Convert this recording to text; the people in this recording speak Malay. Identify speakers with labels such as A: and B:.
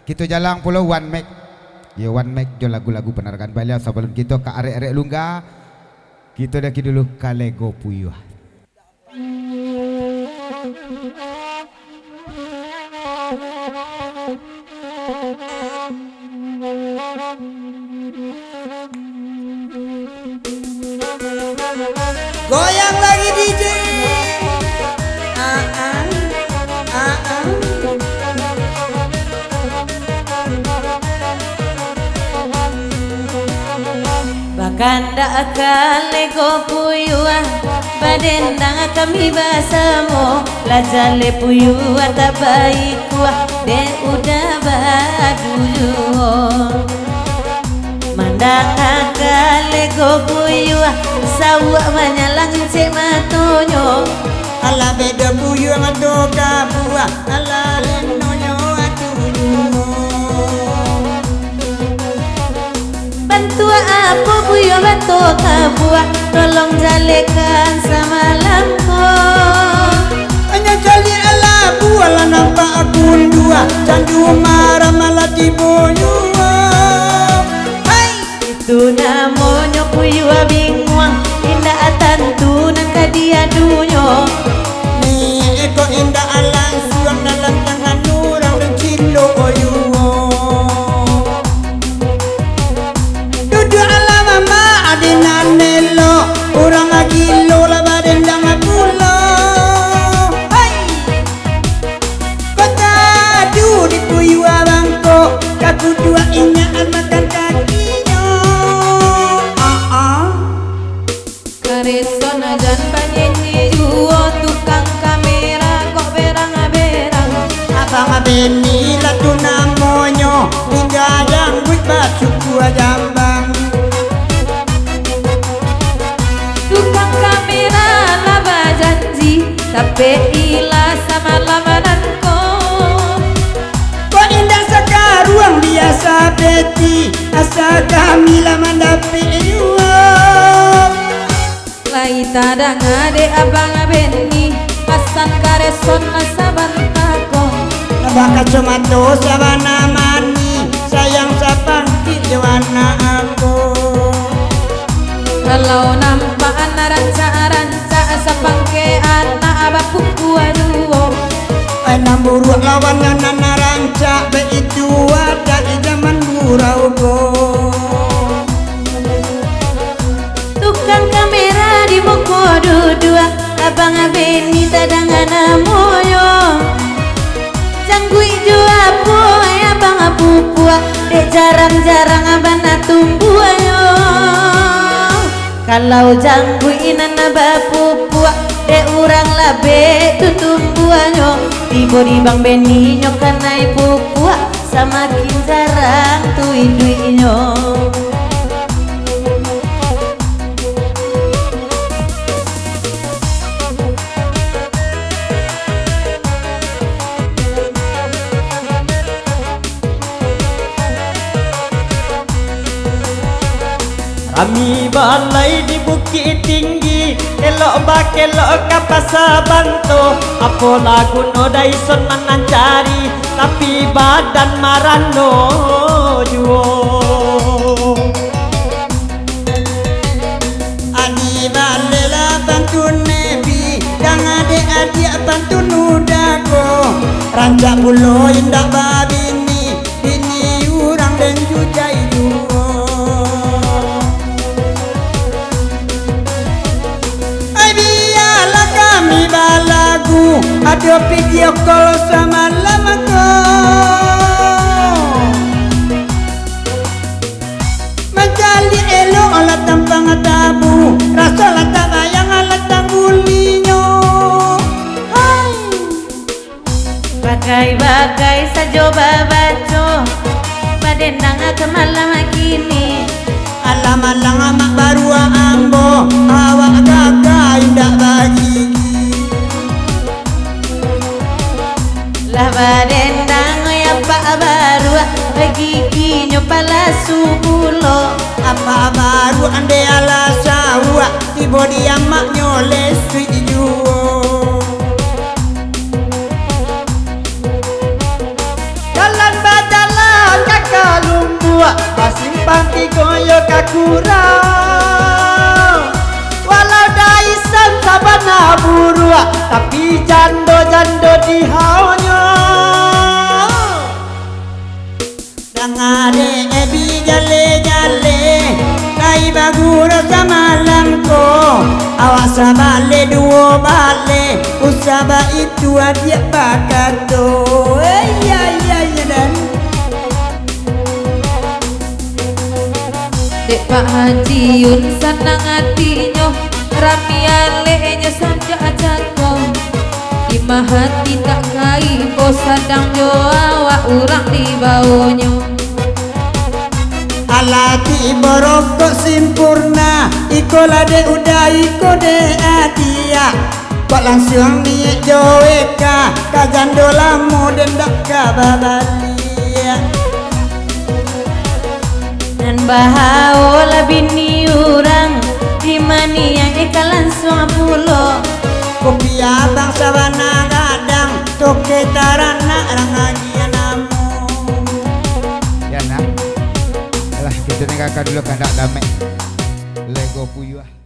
A: Kita jalan pulau one mic. Ya one mic jo lagu-lagu penerangan balik sebelum kita ke arek-arek lungga. Kita dah dulu kalego puyuh.
B: Goyang lagi DJ.
C: Bakanda kalego puyuah badendang kami basamo lajale puyuah tabai kuah de udah badulu mandang kalego puyuah sawak manyalang cek matonyo
B: Ala beda puyuh ngado kabua ala lenonyo atunyo.
C: bantua apa puyuh bantu kabuah tolong jalekan samalamku
B: Hanya jali ala buala nampak akun dua candu marah malah diboyua.
C: itu namanya puyuh bingung indah atantu nangka dia dunyo
B: Ni eko indah alang suam dalam tangan orang dan kilo oyuo. Duduk ala mama adina nelo orang agilo la badendang apulo. Kota du di puyuh abangko kaku dua ingat makan kakinya.
C: kareson ajan panyenyi juo tukang kamera kok berang-berang
B: Abang abeni lah tu namanya hingga yang buat baju gua jambang.
C: tukang kamera laba janji tapi ilah sama lamananku
B: Kau indah sekaruang biasa beti asa kami lah mendapi uang.
C: lai tadang ade abang abeni pasan kareson masa bantako
B: Nabak kacamata sabana mani sayang sapang di warna aku.
C: kalau nampak anak ranca-ranca sapangke anak abah kuku aduo
B: Enam buruk lawan yang nana rancak itu ada di zaman burau go.
C: tukang kamera di moko dua abang abeni tadangan moyo janggui jua po abang apupua dek jarang-jarang abang tumbuh ayo kalau janggui nana bapupua dek urang labe tutumbuh ayo tibo di bang beni nyokanai pupua samakin jarang tu induinyo
B: Kami balai di bukit tinggi elok bak elok kapasa banto apa lagu no daison menancari tapi badan marano juo Adi balela bantu nebi dan adik-adik bantu nudago rancak pulau indah babini bini urang dan jujai juo balagu ada video call sama lamaku menjadi elo olah tampang tabu rasa lata bayang alat tanggulinyo
C: bagai-bagai sajo babaco badendang kemalang kini
B: alam-alang amak baru ambo awak gagai ndak bagi
C: lah badendang ya pak baru bagi kinyo pala subulo
B: apa baru ande ala sawa tibo dia mak nyole sweet juo jalan badalan buat Simpan koyo kakurang walau daisan sabana burua tapi jando-jando di haonyo dangare ebi jale-jale kai bagura sama langko awas bale duo bale usaba itu dia bakato ya dan
C: Dek Pak Haji Yun senang hatinya ramialenya sanja ajako imah hati tak kai ko sadang jo awak urang di bawonyo
B: alati borokok simpurna iko lade udah iko de adia kok langsung niat joeka kajando lamu dendak kababalia
C: dan bahao labini urang dimani yang ika langsung pulo
B: kopi abang sabana gadang toke tarana rangagia namu
A: Ya nak. Alah kita ni kakak dulu kandak damai. Lego puyuh.